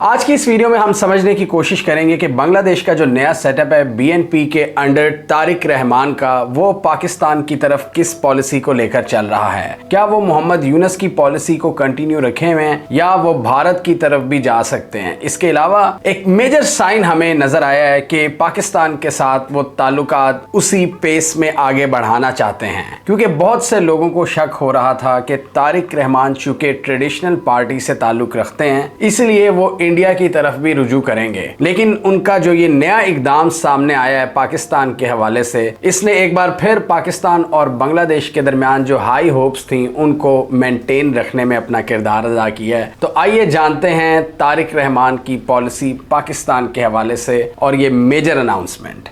आज की इस वीडियो में हम समझने की कोशिश करेंगे कि बांग्लादेश का जो नया सेटअप है बीएनपी के अंडर तारिक रहमान का, वो पाकिस्तान की तरफ किस पॉलिसी को लेकर चल रहा है। क्या वो मोहम्मद यूनुस की पॉलिसी को कंटिन्यू रखे हुए हैं या वो भारत की तरफ भी जा सकते हैं। इसके अलावा एक मेजर साइन हमें नजर आया है कि पाकिस्तान के साथ वो ताल्लुकात उसी पेस में आगे बढ़ाना चाहते हैं, क्योंकि बहुत से लोगों को शक हो रहा था कि तारिक रहमान चूंकि ट्रेडिशनल पार्टी से ताल्लुक रखते हैं इसलिए वो इंडिया की तरफ भी रुजू करेंगे। लेकिन उनका जो ये नया इकदाम सामने आया है पाकिस्तान के हवाले से, इसने एक बार फिर पाकिस्तान और बांग्लादेश के दरमियान जो हाई होप्स थी उनको मेंटेन रखने में अपना किरदार अदा किया है। तो आइए जानते हैं तारिक रहमान की पॉलिसी पाकिस्तान के हवाले से और ये मेजर अनाउंसमेंट।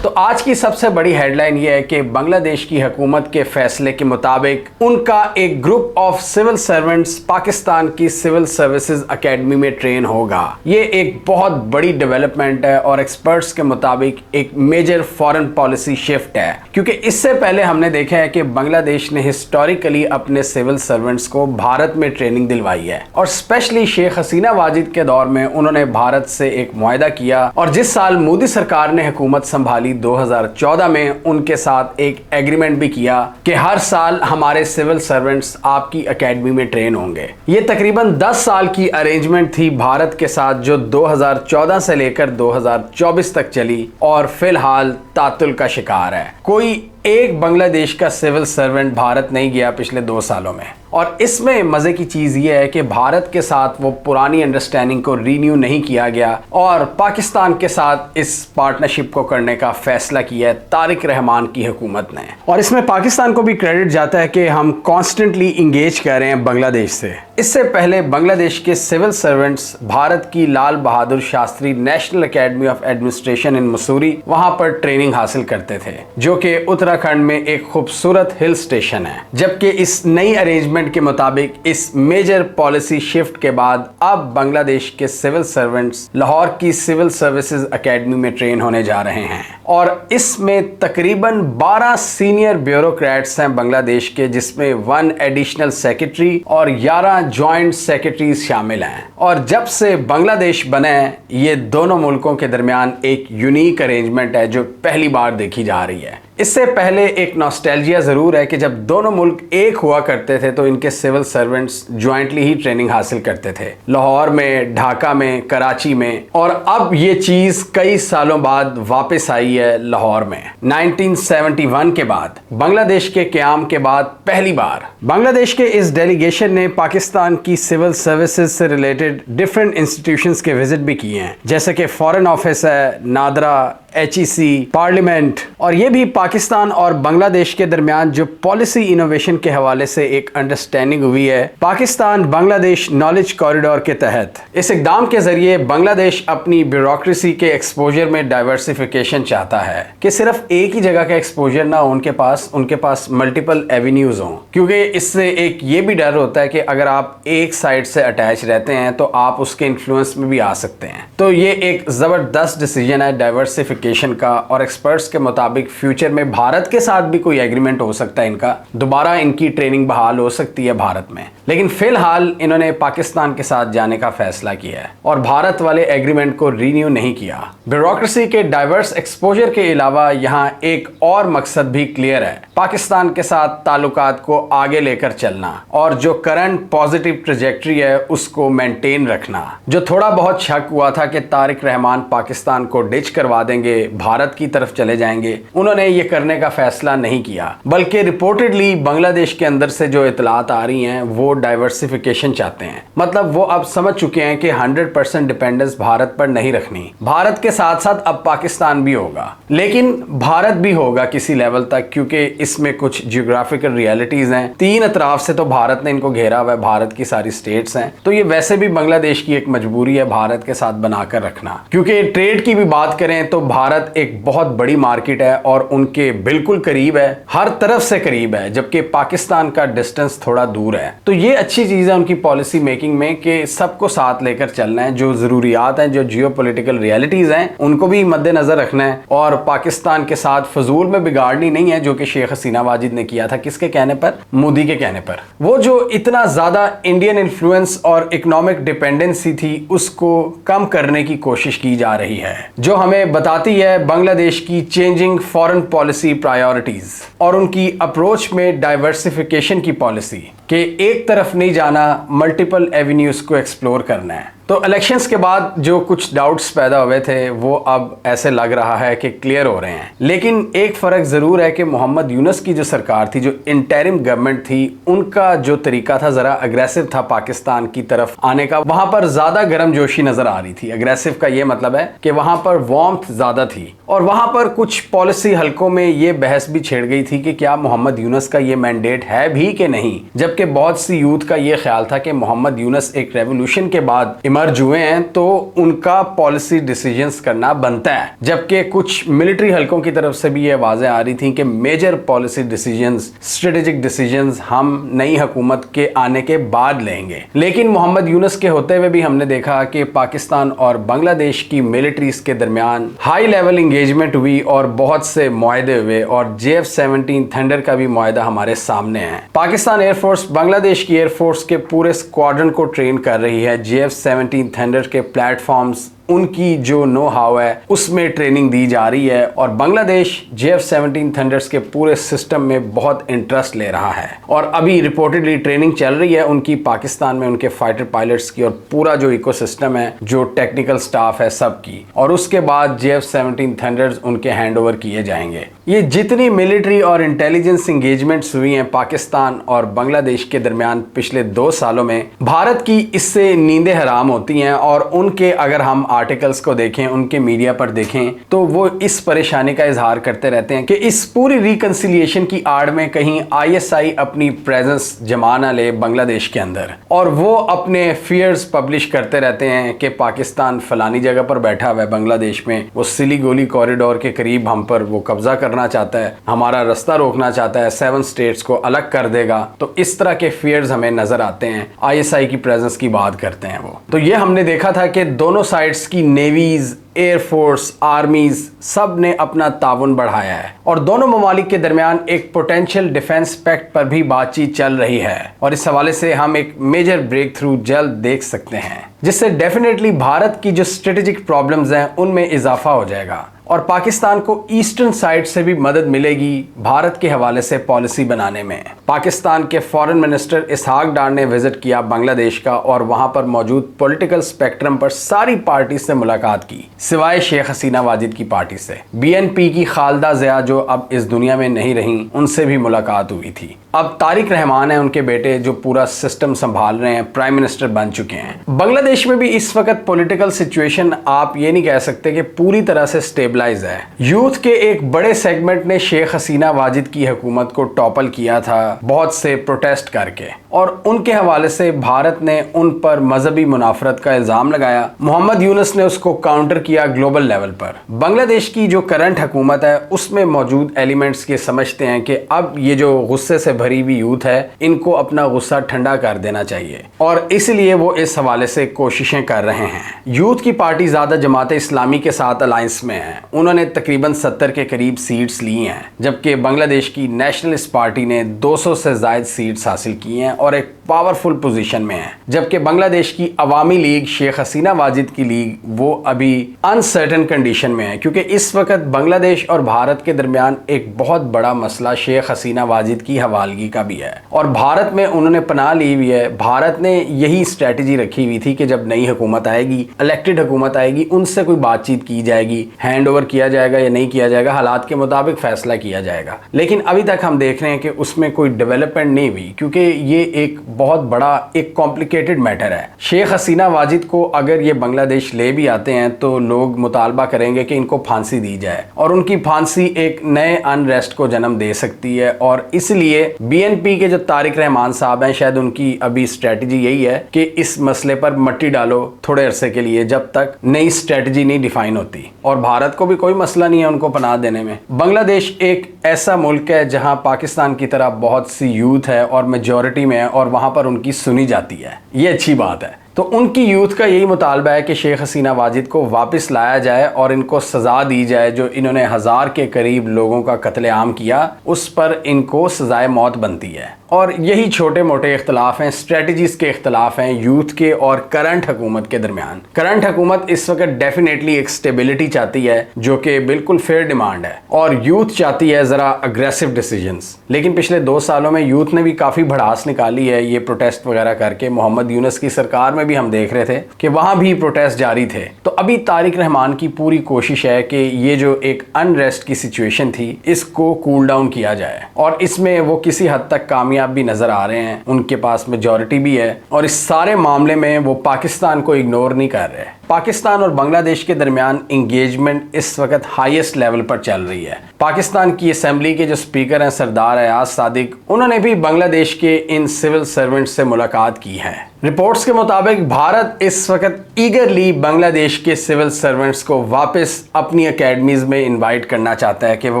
तो आज की सबसे बड़ी हेडलाइन यह है कि बांग्लादेश की हुकूमत के फैसले के मुताबिक उनका एक group of civil servants Pakistan की सिविल सर्विसेज एकेडमी में ट्रेन होगा। ये एक बहुत बड़ी डेवलपमेंट है और एक्सपर्ट्स के मुताबिक एक मेजर फॉरेन पॉलिसी शिफ्ट है, क्योंकि इससे पहले हमने देखा है कि बांग्लादेश ने हिस्टोरिकली अपने सिविल सर्वेंट्स को भारत में ट्रेनिंग दिलवाई है और स्पेशली शेख हसीना वाजिद के दौर में उन्होंने भारत से एक मुआहदा किया और जिस साल मोदी सरकार ने हुकूमत संभाली 2014 में उनके साथ एक एग्रीमेंट भी किया कि हर साल हमारे सिविल सर्वेंट्स आपकी एकेडमी में ट्रेन होंगे। ये तकरीबन 10 साल की अरेंजमेंट थी भारत के साथ जो 2014 से लेकर 2024 तक चली और फिलहाल तातुल का शिकार है। कोई एक बांग्लादेश का सिविल सर्वेंट भारत नहीं गया पिछले 2 सालों में। और इसमें मजे की चीज ये है कि भारत के साथ वो पुरानी अंडरस्टैंडिंग को रीन्यू नहीं किया गया और पाकिस्तान के साथ इस पार्टनरशिप को करने का फैसला किया है तारिक रहमान की हुकूमत ने। और इसमें पाकिस्तान को भी क्रेडिट जाता है कि हम कॉन्स्टेंटली इंगेज कर रहे हैं बांग्लादेश से। इससे पहले बांग्लादेश के सिविल सर्वेंट्स भारत की Lal Bahadur Shastri national academy of administration in Mussoorie वहां पर ट्रेनिंग हासिल करते थे, जो कि उत्तराखंड में एक खूबसूरत हिल स्टेशन है। जबकि इस नई अरेंजमेंट के मुताबिक इस मेजर पॉलिसी शिफ्ट के बाद अब बांग्लादेश के सिविल सर्वेंट्स लाहौर की सिविल सर्विसेज एकेडमी में ट्रेन होने जा रहे हैं और इसमें तकरीबन 12 सीनियर ब्यूरोक्रेट्स हैं बांग्लादेश के, जिसमें 1 एडिशनल सेक्रेटरी और 11 जॉइंट सेक्रेटरीज शामिल हैं। और जब से बांग्लादेश बने ये दोनों मुल्कों के दरमियान एक यूनिक अरेंजमेंट है जो पहली बार देखी जा रही है। इससे पहले एक नॉस्टैल्जिया जरूर है कि जब दोनों मुल्क एक हुआ करते थे तो इनके सिविल सर्वेंट्स ज्वाइंटली ही ट्रेनिंग हासिल करते थे, लाहौर में, ढाका में, कराची में। और अब ये चीज कई सालों बाद वापस आई है लाहौर में। 1971 के बाद बांग्लादेश के क़याम के बाद पहली बार बांग्लादेश के इस डेलीगेशन ने पाकिस्तान की सिविल सर्विसेज से रिलेटेड डिफरेंट इंस्टीट्यूशंस के विजिट भी किए हैं, जैसे कि फॉरेन ऑफिस है, नादरा, HEC, पार्लियामेंट। और ये भी पाकिस्तान और बांग्लादेश के दरमियान जो पॉलिसी इनोवेशन के हवाले से एक अंडरस्टैंडिंग हुई है पाकिस्तान बांग्लादेश नॉलेज कॉरिडोर के तहत। इस इकदाम के जरिए बांग्लादेश अपनी ब्यूरोक्रेसी के एक्सपोजर में डाइवर्सिफिकेशन चाहता है कि सिर्फ एक ही जगह का एक्सपोजर ना हो उनके पास मल्टीपल एवेन्यूज हों, क्योंकि इससे एक ये भी डर होता है कि अगर आप एक साइड से अटैच रहते हैं तो आप उसके इन्फ्लुएंस में भी आ सकते हैं। तो ये एक जबरदस्त डिसीजन है डाइवर्सिफिकेशन का और एक्सपर्ट्स के मुताबिक फ्यूचर में भारत के साथ भी कोई एग्रीमेंट हो सकता है, इनका दोबारा इनकी ट्रेनिंग बहाल हो सकती है भारत में। लेकिन फिलहाल इन्होंने पाकिस्तान के साथ जाने का फैसला किया है और भारत वाले एग्रीमेंट को रीन्यू नहीं किया। ब्यूरोक्रेसी के डाइवर्स एक्सपोजर के अलावा यहाँ एक और मकसद भी क्लियर है, पाकिस्तान के साथ ताल्लुकात को आगे लेकर चलना और जो करंट पॉजिटिव ट्रेजेक्टरी है उसको मेंटेन रखना। जो थोड़ा बहुत शक हुआ था कि तारिक रहमान पाकिस्तान को डिच करवा देंगे, भारत की तरफ चले जाएंगे, उन्होंने ये करने का फैसला नहीं किया, बल्कि रिपोर्टेडली बांग्लादेश के अंदर से जो इतलात आ रही हैं वो डाइवर्सिफिकेशन चाहते हैं। मतलब वो अब समझ चुके हैं कि 100% डिपेंडेंस भारत पर नहीं रखनी। भारत के साथ साथ अब पाकिस्तान भी होगा, लेकिन भारत भी होगा किसी लेवल तक, क्योंकि इसमें कुछ जियोग्राफिकल रियलिटीज हैं। 3 अतराफ से तो भारत ने इनको घेरा हुआ है, भारत की सारी स्टेट्स हैं। तो ये वैसे भी बांग्लादेश की एक मजबूरी है भारत के साथ बनाकर रखना, क्योंकि ट्रेड की भी बात करें तो भारत एक बहुत बड़ी मार्केट है और उनकी उनके बिल्कुल करीब है, हर तरफ से करीब है, जबकि पाकिस्तान का डिस्टेंस थोड़ा दूर है। तो ये अच्छी चीज़ है उनकी पॉलिसी मेकिंग में कि सबको साथ लेकर चलना है, जो ज़रूरियात हैं, जो जियोपॉलिटिकल रियलिटीज़ हैं, उनको भी मद्देनज़र रखना है और पाकिस्तान के साथ फजूल में बिगाड़नी नहीं है, जो कि शेख हसीना वाजिद ने किया था। किसके कहने पर? मोदी के कहने पर। वो जो इतना ज़्यादा इंडियन इन्फ्लुएंस और इकोनॉमिक डिपेंडेंसी थी, उसको कम करने की कोशिश की जा रही है, जो हमें बताती है बांग्लादेश की चेंजिंग फॉरेन पॉलिसी प्रायोरिटीज और उनकी अप्रोच में डाइवर्सिफिकेशन की पॉलिसी कि एक तरफ नहीं जाना, मल्टीपल एवेन्यूज को एक्सप्लोर करना है। तो इलेक्शंस के बाद जो कुछ डाउट्स पैदा हुए थे वो अब ऐसे लग रहा है कि क्लियर हो रहे हैं। लेकिन एक फ़र्क ज़रूर है कि मोहम्मद यूनुस की जो सरकार थी, जो इंटरिम गवर्नमेंट थी, उनका जो तरीका था ज़रा अग्रेसिव था पाकिस्तान की तरफ आने का। वहाँ पर ज़्यादा गर्मजोशी नज़र आ रही थी। अग्रेसिव का ये मतलब है कि वहाँ पर वार्मथ ज़्यादा थी और वहाँ पर कुछ पॉलिसी हलकों में ये बहस भी छिड़ गई थी कि क्या मोहम्मद यूनुस का ये मैंडेट है भी कि नहीं, जबकि बहुत सी यूथ का ये ख्याल था कि मोहम्मद यूनुस एक रेवोल्यूशन के बाद इमर्ज हुए हैं तो उनका पॉलिसी डिसीजंस करना बनता है, जबकि कुछ मिलिट्री हलकों की तरफ से भी ये आवाज़ें आ रही थी कि major policy decisions, strategic decisions हम नई हुकूमत के आने के बाद लेंगे। लेकिन मोहम्मद यूनुस के होते हुए भी हमने देखा कि पाकिस्तान और बांग्लादेश की मिलिट्रीज के दरमियान हाई लेवल इंगेजमेंट हुई और बहुत से मुआहदे हुए और JF-17 थंडर का भी मुआहदा हमारे सामने है। पाकिस्तान एयरफोर्स बांग्लादेश की एयरफोर्स के पूरे स्क्वाड्रन को ट्रेन कर रही है। JF-17 थंडर के प्लेटफॉर्म्स, उनकी जो नो हाउ है उसमें ट्रेनिंग दी जा रही है और बांग्लादेश JF-17 थंडर्स के पूरे सिस्टम में बहुत इंटरेस्ट ले रहा है और अभी रिपोर्टेडली ट्रेनिंग चल रही है उनकी पाकिस्तान में, उनके फाइटर पायलट्स की और पूरा जो इकोसिस्टम है, जो टेक्निकल स्टाफ है सबकी। और उसके बाद JF-17 थंडर्स उनके हैंडओवर किए जाएंगे। ये जितनी मिलिट्री और इंटेलिजेंस इंगेजमेंट्स हुई हैं पाकिस्तान और बांग्लादेश के दरमियान पिछले 2 सालों में, भारत की इससे नींदें हराम होती हैं और उनके अगर हम आर्टिकल्स को देखें, उनके मीडिया पर देखें, तो वो इस परेशानी का इजहार करते रहते हैं कि इस पूरी रिकंसिलिएशन की आड़ में कहीं ISI अपनी प्रेजेंस जमा ना ले बांग्लादेश के अंदर, और वो अपने फियर्स पब्लिश करते रहते हैं कि पाकिस्तान फलानी जगह पर बैठा हुआ है बांग्लादेश में, वो सिलीगोली कॉरिडोर के करीब हम पर वो कब्जा करना चाहता है, हमारा रास्ता रोकना चाहता है, 7 स्टेट्स को अलग कर देगा। तो इस तरह के फियर्स हमें नजर आते हैं। ISI की प्रेजेंस की बात करते हैं वो। तो ये हमने देखा था कि दोनों साइड्स की नेवीज, एयरफोर्स, आर्मीज सब ने अपना ताउन बढ़ाया है और दोनों ममालिक के दरमियान एक पोटेंशियल डिफेंस पैक्ट पर भी बातचीत चल रही है और इस हवाले से हम एक मेजर ब्रेक थ्रू जल्द देख सकते हैं, जिससे डेफिनेटली भारत की जो स्ट्रेटेजिक प्रॉब्लम्स हैं उनमें इजाफा हो जाएगा और पाकिस्तान को ईस्टर्न साइड से भी मदद मिलेगी भारत के हवाले से पॉलिसी बनाने में। पाकिस्तान के फॉरेन मिनिस्टर इसहाक डार ने विजिट किया बांग्लादेश का और वहां पर मौजूद पॉलिटिकल स्पेक्ट्रम पर सारी पार्टी से मुलाकात की, सिवाय शेख हसीना वाजिद की पार्टी से। BNP की खालदा ज़िया जो अब इस दुनिया में नहीं रही, उनसे भी मुलाकात हुई थी। अब तारिक रहमान है उनके बेटे, जो पूरा सिस्टम संभाल रहे हैं, प्राइम मिनिस्टर बन चुके हैं। बांग्लादेश में भी इस वक्त पॉलिटिकल सिचुएशन आप ये नहीं कह सकते कि पूरी तरह से स्टेबलाइज है। यूथ के एक बड़े सेगमेंट ने शेख हसीना वाजिद की हुकूमत को टॉपल किया था बहुत से प्रोटेस्ट करके, और उनके हवाले से भारत ने उन पर मजहबी मुनाफरत का इल्जाम लगाया। मोहम्मद यूनुस ने उसको काउंटर किया ग्लोबल लेवल पर। बांग्लादेश की जो करंट हुकूमत है उसमें मौजूद एलिमेंट्स के समझते हैं कि अब ये जो गुस्से से भरी हुई यूथ है, इनको अपना गुस्सा ठंडा कर देना चाहिए और इसलिए वो इस हवाले से कोशिशें कर रहे हैं। यूथ की पार्टी ज्यादा जमात इस्लामी के साथ अलायंस में है, उन्होंने तकरीबन 70 के करीब सीट्स ली हैं, जबकि बांग्लादेश की नेशनलिस्ट पार्टी ने 200 से ज्यादा सीट्स हासिल की हैं और एक पावरफुल पोजीशन में है। जबकि बांग्लादेश की अवामी लीग, शेख हसीना वाजिद की लीग, वो अभी अनसर्टन कंडीशन में है, क्योंकि इस वक्त बांग्लादेश और भारत के दरमियान एक बहुत बड़ा मसला शेख हसीना वाजिद की हवालगी का भी है और भारत में उन्होंने पनाह ली हुई है। भारत ने यही स्ट्रेटजी रखी हुई थी कि जब नई हुकूमत आएगी, इलेक्टेड हुकूमत आएगी, उनसे कोई बातचीत की जाएगी, हैंड ओवर किया जाएगा या नहीं किया जाएगा, हालात के मुताबिक फैसला किया जाएगा। लेकिन अभी तक हम देख रहे हैं कि उसमें कोई डेवलपमेंट नहीं हुई, क्योंकि ये एक बहुत बड़ा एक कॉम्प्लिकेटेड मैटर है। शेख हसीना वाजिद को अगर ये बांग्लादेश ले भी आते हैं तो लोग मुतालबा करेंगे कि इनको फांसी दी जाए, और उनकी फांसी एक नए अनरेस्ट को जन्म दे सकती है। और इसलिए बीएनपी के जो तारिक रहमान साहब हैं, शायद उनकी अभी स्ट्रेटजी यही है कि इस मसले पर मट्टी डालो थोड़े अरसे के लिए, जब तक नई स्ट्रेटजी नहीं डिफाइन होती। और भारत को भी कोई मसला नहीं है उनको पनाह देने में। बांग्लादेश एक ऐसा मुल्क है जहां पाकिस्तान की तरह बहुत सी यूथ है और मेजॉरिटी में है, और वहां पर उनकी सुनी जाती है। ये अच्छी बात है। तो उनकी यूथ का यही मुतालबा है कि शेख हसीना वाजिद को वापस लाया जाए और इनको सज़ा दी जाए। जो इन्होंने 1000 के करीब लोगों का कत्लेआम किया, उस पर इनको सज़ाए मौत बनती है। और यही छोटे मोटे इख्तलाफ हैं, स्ट्रेटजीज के इख्तलाफ हैं यूथ के और करंट हुकूमत के दरमियान। करंट हुकूमत इस वक्त डेफिनेटली एक स्टेबिलिटी चाहती है, जो कि बिल्कुल फेयर डिमांड है, और यूथ चाहती है ज़रा अग्रेसिव डिसीजंस। लेकिन पिछले 2 सालों में यूथ ने भी काफ़ी भड़ास निकाली है ये प्रोटेस्ट वगैरह करके। मोहम्मद यूनुस की सरकार में भी हम देख रहे थे कि वहां भी प्रोटेस्ट जारी थे। तो अभी तारिक रहमान की पूरी कोशिश है कि ये जो एक अनरेस्ट की सिचुएशन थी, इसको कूल डाउन किया जाए, और इसमें वो किसी हद तक कामयाब भी नजर आ रहे हैं। उनके पास मेजॉरिटी भी है, और इस सारे मामले में वो पाकिस्तान को इग्नोर नहीं कर रहे। पाकिस्तान और बांग्लादेश के दरमियान इंगेजमेंट इस वक्त हाईएस्ट लेवल पर चल रही है। पाकिस्तान की असेंबली के जो स्पीकर हैं सरदार अयाज सादिक, उन्होंने भी बांग्लादेश के इन सिविल सर्वेंट से मुलाकात की है। रिपोर्ट्स के मुताबिक भारत इस वक्त ईगरली बांग्लादेश के सिविल सर्वेंट्स को वापस अपनी अकेडमीज में इनवाइट करना चाहता है कि वो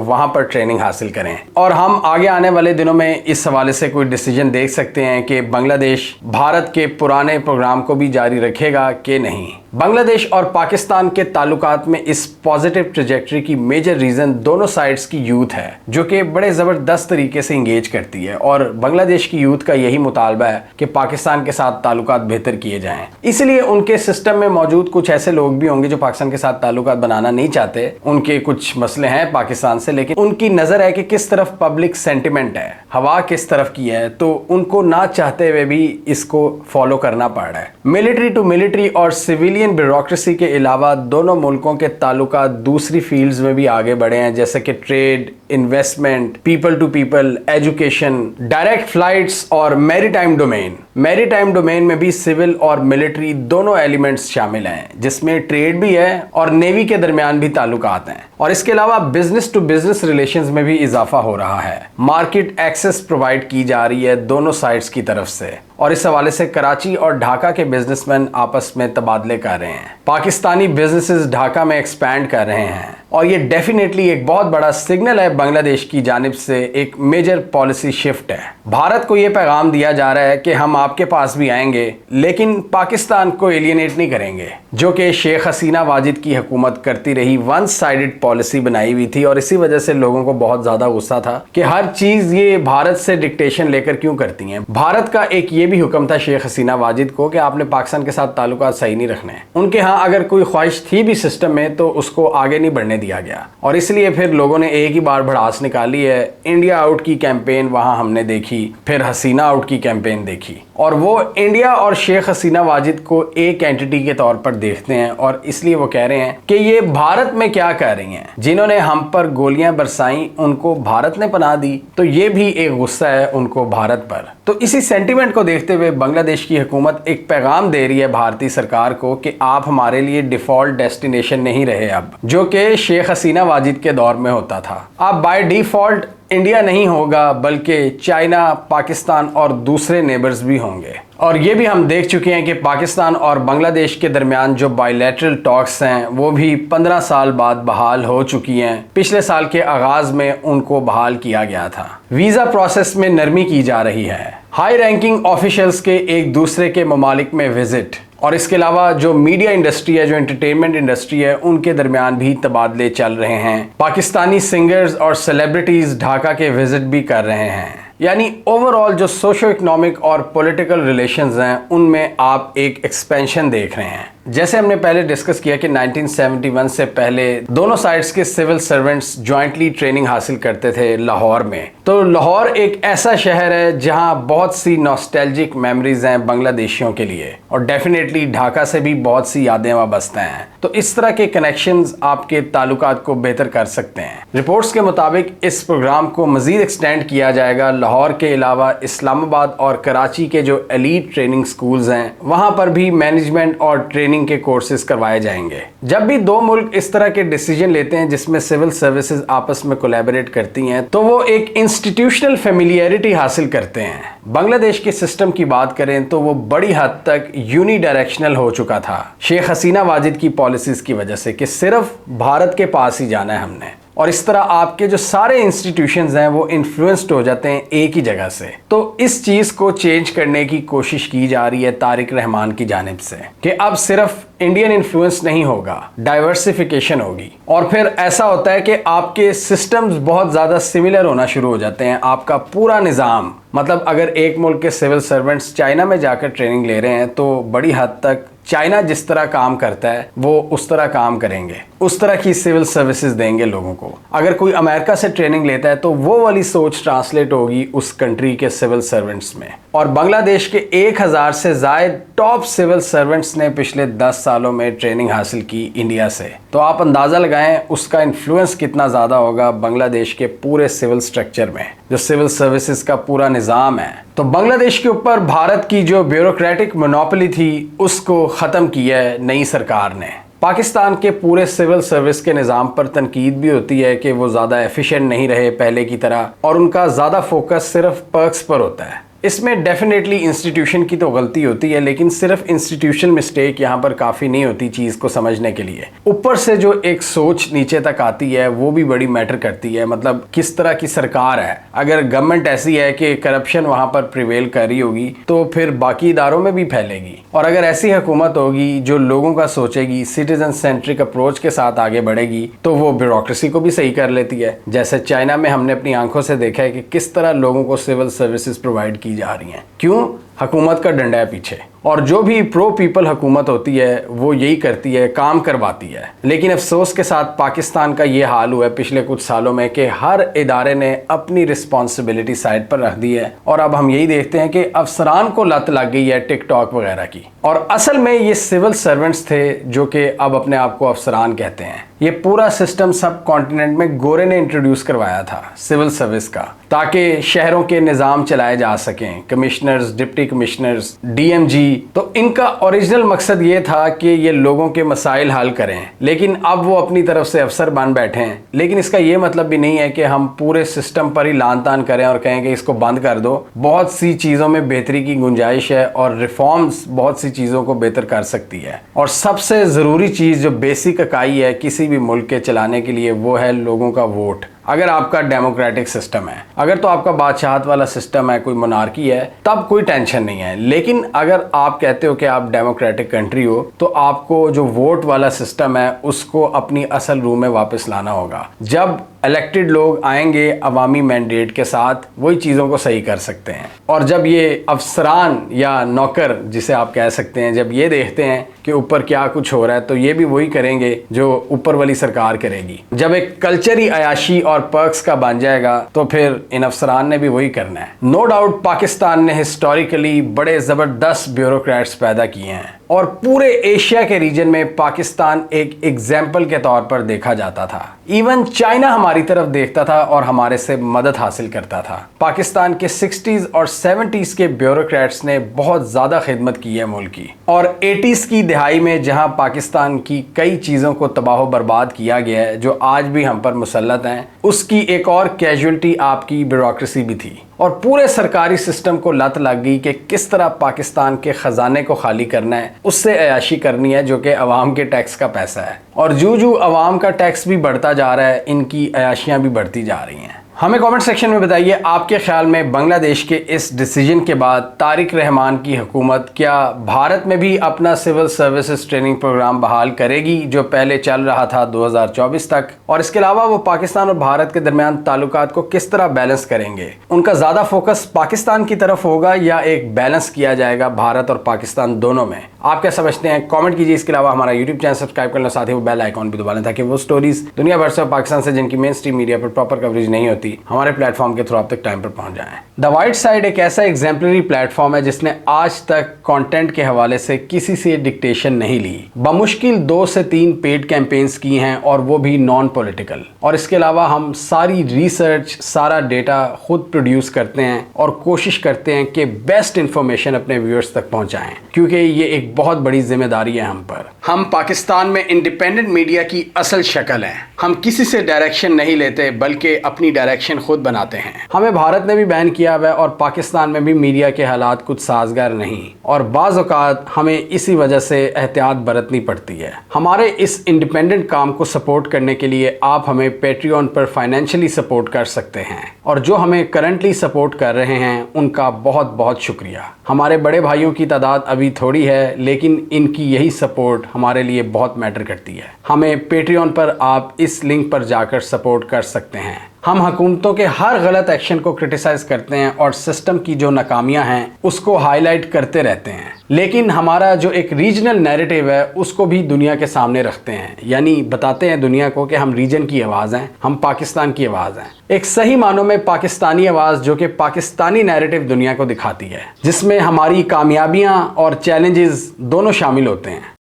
वहां पर ट्रेनिंग हासिल करें। और हम आगे आने वाले दिनों में इस हवाले से कोई डिसीजन देख सकते हैं कि बांग्लादेश भारत के पुराने प्रोग्राम को भी जारी रखेगा कि नहीं। बांग्लादेश और पाकिस्तान के ताल्लुकात में इस पॉजिटिव ट्रैजेक्टरी की मेजर रीजन दोनों साइड्स की यूथ है, जो कि बड़े ज़बरदस्त तरीके से इंगेज करती है। और बांग्लादेश की यूथ का यही मुतालबा है कि पाकिस्तान के साथ ताल्लुकात बेहतर किए जाएं। इसलिए उनके सिस्टम में मौजूद कुछ ऐसे लोग भी होंगे जो पाकिस्तान के साथ ताल्लुकात बनाना नहीं चाहते। उनके कुछ मसले हैं पाकिस्तान से, लेकिन उनकी नज़र है कि किस तरफ पब्लिक सेंटिमेंट है, हवा किस तरफ की है, तो उनको ना चाहते हुए भी इसको फॉलो करना पड़ रहा है। मिलिट्री टू मिलिट्री और सिविलियन ब्यूरोक्रेसी के अलावा दोनों मुल्कों के ताल्लुकात दूसरी फील्ड्स में भी आगे बढ़े हैं, जैसे कि trade, investment, people to people, education, direct flights और मैरीटाइम डोमेन। मैरीटाइम डोमेन में भी सिविल और मिलिट्री दोनों एलिमेंट्स शामिल हैं, जिसमें ट्रेड भी है और नेवी के दरमियान भी ताल्लुकात हैं। और इसके अलावा बिजनेस टू बिजनेस रिलेशंस में भी इजाफा हो रहा है। मार्केट एक्सेस प्रोवाइड की जा रही है दोनों साइड्स की तरफ से, और इस हवाले से कराची और ढाका के बिजनेसमैन आपस में तबादले कर रहे हैं। पाकिस्तानी बिजनेसेस ढाका में एक्सपैंड कर रहे हैं, और ये डेफिनेटली एक बहुत बड़ा सिग्नल है बांग्लादेश की जानिब से, एक मेजर पॉलिसी शिफ्ट है। भारत को ये पैगाम दिया जा रहा है कि हम आपके पास भी आएंगे, लेकिन पाकिस्तान को एलियनेट नहीं करेंगे, जो कि शेख हसीना वाजिद की हुकूमत करती रही वन साइडेड पॉलिसी बनाई हुई थी। और इसी वजह से लोगों को बहुत ज्यादा गुस्सा था कि हर चीज ये भारत से डिक्टेशन लेकर क्यों करती हैं। भारत का एक ये भी हुक्म था शेख हसीना वाजिद को कि आपने पाकिस्तान के साथ ताल्लुकात सही नहीं रखने। उनके यहाँ अगर कोई ख्वाहिश थी भी सिस्टम में, तो उसको आगे नहीं बढ़ने दिया गया, और इसलिए फिर लोगों ने एक ही बार भड़ास निकाली है। इंडिया आउट की कैंपेन वहां हमने देखी, फिर हसीना आउट की कैंपेन देखी, और वो इंडिया और शेख हसीना वाजिद को एक एंटिटी के तौर पर देखते हैं। और इसलिए वो कह रहे हैं कि ये भारत में क्या कर रही हैं, जिन्होंने हम पर गोलियां बरसाई उनको भारत ने पनाह दी, तो ये भी एक गुस्सा है उनको भारत पर। तो इसी सेंटीमेंट को देखते हुए बांग्लादेश की हुकूमत एक पैगाम दे रही है भारतीय सरकार को कि आप हमारे लिए डिफॉल्ट डेस्टिनेशन नहीं रहे अब, जो कि शेख हसीना वाजिद के दौर में होता था। आप बाय डिफॉल्ट इंडिया नहीं होगा, बल्कि चाइना, पाकिस्तान और दूसरे नेबर्स भी होंगे। और ये भी हम देख चुके हैं कि पाकिस्तान और बांग्लादेश के दरमियान जो बायलैटरल टॉक्स हैं वो भी 15 साल बाद बहाल हो चुकी हैं। पिछले साल के आगाज में उनको बहाल किया गया था। वीज़ा प्रोसेस में नरमी की जा रही है। हाई रैंकिंग ऑफिशियल्स के एक दूसरे के ममालिक में विजिट, और इसके अलावा जो मीडिया इंडस्ट्री है, जो एंटरटेनमेंट इंडस्ट्री है, उनके दरमियान भी तबादले चल रहे हैं। पाकिस्तानी सिंगर्स और सेलिब्रिटीज ढाका के विजिट भी कर रहे हैं। यानी ओवरऑल जो सोशो इकोनॉमिक और पॉलिटिकल रिलेशंस हैं, उनमें आप एक एक्सपेंशन देख रहे हैं। जैसे हमने पहले डिस्कस किया कि 1971 से पहले दोनों साइड्स के सिविल सर्वेंट्स जॉइंटली ट्रेनिंग हासिल करते थे लाहौर में। तो लाहौर एक ऐसा शहर है जहां बहुत सी नॉस्टैल्जिक मेमोरीज हैं बांग्लादेशियों के लिए, और डेफिनेटली ढाका से भी बहुत सी यादें वाबस्ता हैं। तो इस तरह के कनेक्शंस आपके ताल्लुकात को बेहतर कर सकते हैं। रिपोर्ट्स के मुताबिक इस प्रोग्राम को मजीद एक्सटेंड किया जाएगा। लाहौर के अलावा इस्लामाबाद और कराची के जो एलीट ट्रेनिंग स्कूल्स हैं वहां पर भी मैनेजमेंट और ट्रेनिंग के कोर्सेज करवाए जाएंगे। जब भी दो मुल्क इस तरह के डिसीजन लेते हैं जिसमें सिविल सर्विसेज आपस में कोलैबोरेट करती हैं तो वो एक इंस्टीट्यूशनल फेमिलियरिटी हासिल करते हैं। बांग्लादेश के सिस्टम की बात करें तो वो बड़ी हद तक यूनिडायरेक्शनल हो चुका था शेख हसीना वाजिद की पॉलिसीज की वजह से कि सिर्फ भारत के पास ही जाना है हमने, और इस तरह आपके जो सारे इंस्टीट्यूशंस हैं वो इन्फ्लुएंस्ड हो जाते हैं एक ही जगह से। तो इस चीज को चेंज करने की कोशिश की जा रही है तारिक रहमान की जानिब से कि अब सिर्फ इंडियन इन्फ्लुएंस नहीं होगा, डाइवर्सिफिकेशन होगी। और फिर ऐसा होता है कि आपके सिस्टम्स बहुत ज़्यादा सिमिलर होना शुरू हो जाते हैं। आपका पूरा निज़ाम, मतलब अगर एक मुल्क के सिविल सर्वेंट्स चाइना में जाकर ट्रेनिंग ले रहे हैं तो बड़ी हद तक चाइना जिस तरह काम करता है वो उस तरह काम करेंगे, उस तरह की सिविल सर्विसेज देंगे लोगों को। अगर कोई अमेरिका से ट्रेनिंग लेता है तो वो वाली सोच ट्रांसलेट होगी उस कंट्री के सिविल सर्वेंट्स में। और बांग्लादेश के 1000 से ज़ायद टॉप सिविल सर्वेंट्स ने पिछले 10 सालों में ट्रेनिंग हासिल की इंडिया से। तो आप अंदाज़ा लगाएं उसका इन्फ्लुएंस कितना ज़्यादा होगा बांग्लादेश के पूरे सिविल स्ट्रक्चर में, जो सिविल सर्विसेज का पूरा निज़ाम है। तो बांग्लादेश के ऊपर भारत की जो ब्यूरोक्रेटिक मोनोपोली थी उसको ख़त्म किया है नई सरकार ने। पाकिस्तान के पूरे सिविल सर्विस के निज़ाम पर तनकीद भी होती है कि वो ज़्यादा एफिशिएंट नहीं रहे पहले की तरह, और उनका ज़्यादा फोकस सिर्फ पर्क्स पर होता है। इसमें डेफिनेटली इंस्टीट्यूशन की तो गलती होती है, लेकिन सिर्फ इंस्टीट्यूशनल मिस्टेक यहाँ पर काफ़ी नहीं होती चीज़ को समझने के लिए। ऊपर से जो एक सोच नीचे तक आती है वो भी बड़ी मैटर करती है। मतलब किस तरह की सरकार है। अगर गवर्नमेंट ऐसी है कि करप्शन वहाँ पर प्रिवेल कर रही होगी तो फिर बाकी इदारों में भी फैलेगी, और अगर ऐसी हुकूमत होगी जो लोगों का सोचेगी, सिटीजन सेंट्रिक अप्रोच के साथ आगे बढ़ेगी, तो वो ब्यूरोक्रेसी को भी सही कर लेती है। जैसे चाइना में हमने अपनी आंखों से देखा है कि किस तरह लोगों को सिविल सर्विसेज प्रोवाइड की जा रही हैं। क्यों? हुकूमत का डंडा है पीछे, और जो भी प्रो पीपल हुकूमत होती है वो यही करती है, काम करवाती है। लेकिन अफसोस के साथ पाकिस्तान का ये हाल हुआ है पिछले कुछ सालों में कि हर इदारे ने अपनी रिस्पॉन्सिबिलिटी साइड पर रख दी है, और अब हम यही देखते हैं कि अफसरान को लत लग गई है टिकटॉक वगैरह की। और असल में ये सिविल सर्वेंट्स थे जो कि अब अपने आप को अफसरान कहते हैं। ये पूरा सिस्टम सब कॉन्टिनेंट में गोरे ने इंट्रोड्यूस करवाया था सिविल सर्विस का, ताकि शहरों के निज़ाम चलाए जा सकें। कमिश्नर्स, डिप्टी कमिश्नर्स, डीएमजी, तो इनका ओरिजिनल मकसद ये था कि ये लोगों के मसाइल हल करें, लेकिन अब वो अपनी तरफ से अफसर बन बैठे हैं। लेकिन इसका ये मतलब भी नहीं है कि हम पूरे सिस्टम पर ही लान तान करें और कहें कि इसको बंद कर दो। बहुत सी चीज़ों में बेहतरी की गुंजाइश है और रिफॉर्म्स बहुत सी चीज़ों को बेहतर कर सकती है। और सबसे ज़रूरी चीज़ जो बेसिक इकाई है किसी भी मुल्क के चलाने के लिए वो है लोगों का वोट। अगर आपका डेमोक्रेटिक सिस्टम है, अगर तो आपका बादशाहत वाला सिस्टम है, कोई मोनार्की है, तब कोई टेंशन नहीं है। लेकिन अगर आप कहते हो कि आप डेमोक्रेटिक कंट्री हो तो आपको जो वोट वाला सिस्टम है उसको अपनी असल रूह में वापस लाना होगा। जब इलेक्टेड लोग आएंगे अवामी मैंडेट के साथ, वही चीज़ों को सही कर सकते हैं। और जब ये अफसरान या नौकर जिसे आप कह सकते हैं, जब ये देखते हैं कि ऊपर क्या कुछ हो रहा है तो ये भी वही करेंगे जो ऊपर वाली सरकार करेगी। जब एक कल्चर ही अयाशी और पर्क्स का बन जाएगा तो फिर इन अफसरान ने भी वही करना है। नो डाउट पाकिस्तान ने हिस्टोरिकली बड़े ज़बरदस्त ब्यूरोक्रेट्स पैदा किए हैं, और पूरे एशिया के रीजन में पाकिस्तान एक एग्जाम्पल के तौर पर देखा जाता था। इवन चाइना हमारी तरफ देखता था और हमारे से मदद हासिल करता था। पाकिस्तान के 60s और 70s के ब्यूरोक्रेट्स ने बहुत ज़्यादा खिदमत की है मुल्क की, और 80s की दिहाई में जहां पाकिस्तान की कई चीज़ों को तबाह बर्बाद किया गया है जो आज भी हम पर मुसल्लत हैं, उसकी एक और कैजुअलिटी आपकी ब्यूरोक्रेसी भी थी। और पूरे सरकारी सिस्टम को लत लग गई कि किस तरह पाकिस्तान के ख़जाने को खाली करना है, उससे अयाशी करनी है जो कि अवाम के टैक्स का पैसा है। और जो अवाम का टैक्स भी बढ़ता जा रहा है, इनकी अयाशियाँ भी बढ़ती जा रही हैं। हमें कमेंट सेक्शन में बताइए आपके ख्याल में बांग्लादेश के इस डिसीजन के बाद तारिक रहमान की हुकूमत क्या भारत में भी अपना सिविल सर्विसेज ट्रेनिंग प्रोग्राम बहाल करेगी जो पहले चल रहा था 2024 तक, और इसके अलावा वो पाकिस्तान और भारत के दरमियान ताल्लुकात को किस तरह बैलेंस करेंगे। उनका ज़्यादा फोकस पाकिस्तान की तरफ होगा या एक बैलेंस किया जाएगा भारत और पाकिस्तान दोनों में। आप क्या समझते हैं कमेंट कीजिए। इसके अलावा हमारा यूट्यूब चैनल सब्सक्राइब कर लो, साथ ही वो बेल आइकॉन भी दबा लें ताकि वो स्टोरीज दुनिया भर से और पाकिस्तान से जिनकी मेन स्ट्रीम मीडिया पर प्रॉपर कवरेज नहीं होती हमारे प्लेटफॉर्म के थ्रू आप तक टाइम पर पहुंच जाएं। द वाइट साइड एक ऐसा एग्जाम्पलरी प्लेटफॉर्म है जिसने आज तक कंटेंट के हवाले से किसी से डिक्टेशन नहीं ली। बमुश्किल 2 से 3 पेड कैंपेन्स की हैं और वो भी नॉन पॉलिटिकल। और इसके अलावा हम सारी रिसर्च, सारा डेटा खुद प्रोड्यूस करते हैं और कोशिश करते हैं कि बेस्ट इंफॉर्मेशन अपने व्यूअर्स तक पहुंचाएं, क्योंकि ये एक बहुत बड़ी जिम्मेदारी है हम पर। हम पाकिस्तान में इंडिपेंडेंट मीडिया की असल शक्ल हैं। हम किसी से डायरेक्शन नहीं लेते बल्कि अपनी डायरेक्शन खुद बनाते हैं। हमें भारत ने भी बैन किया हुआ है और पाकिस्तान में भी मीडिया के हालात कुछ साजगार नहीं, और बाज़ औक़ात हमें इसी वजह से एहतियात बरतनी पड़ती है। हमारे इस इंडिपेंडेंट काम को सपोर्ट करने के लिए आप हमें पेट्रियन पर फाइनेंशियली सपोर्ट कर सकते हैं, और जो हमें करंटली सपोर्ट कर रहे हैं उनका बहुत बहुत शुक्रिया। हमारे बड़े भाइयों की तादाद अभी थोड़ी है, लेकिन इनकी यही सपोर्ट हमारे लिए बहुत मैटर करती है। हमें पेट्रियन पर आप इस लिंक पर जाकर सपोर्ट कर सकते हैं। हम हुकूमतों के हर गलत एक्शन को क्रिटिसाइज करते हैं और सिस्टम की जो नाकामियां हैं उसको हाईलाइट करते रहते हैं, लेकिन हमारा जो एक रीजनल नैरेटिव है उसको भी दुनिया के सामने रखते हैं, यानी बताते हैं दुनिया को कि हम रीजन की आवाज़ हैं, हम पाकिस्तान की आवाज़ हैं। एक सही मानों में पाकिस्तानी आवाज़ जो कि पाकिस्तानी नैरेटिव दुनिया को दिखाती है, जिसमें हमारी कामयाबियाँ और चैलेंजेस दोनों शामिल होते हैं।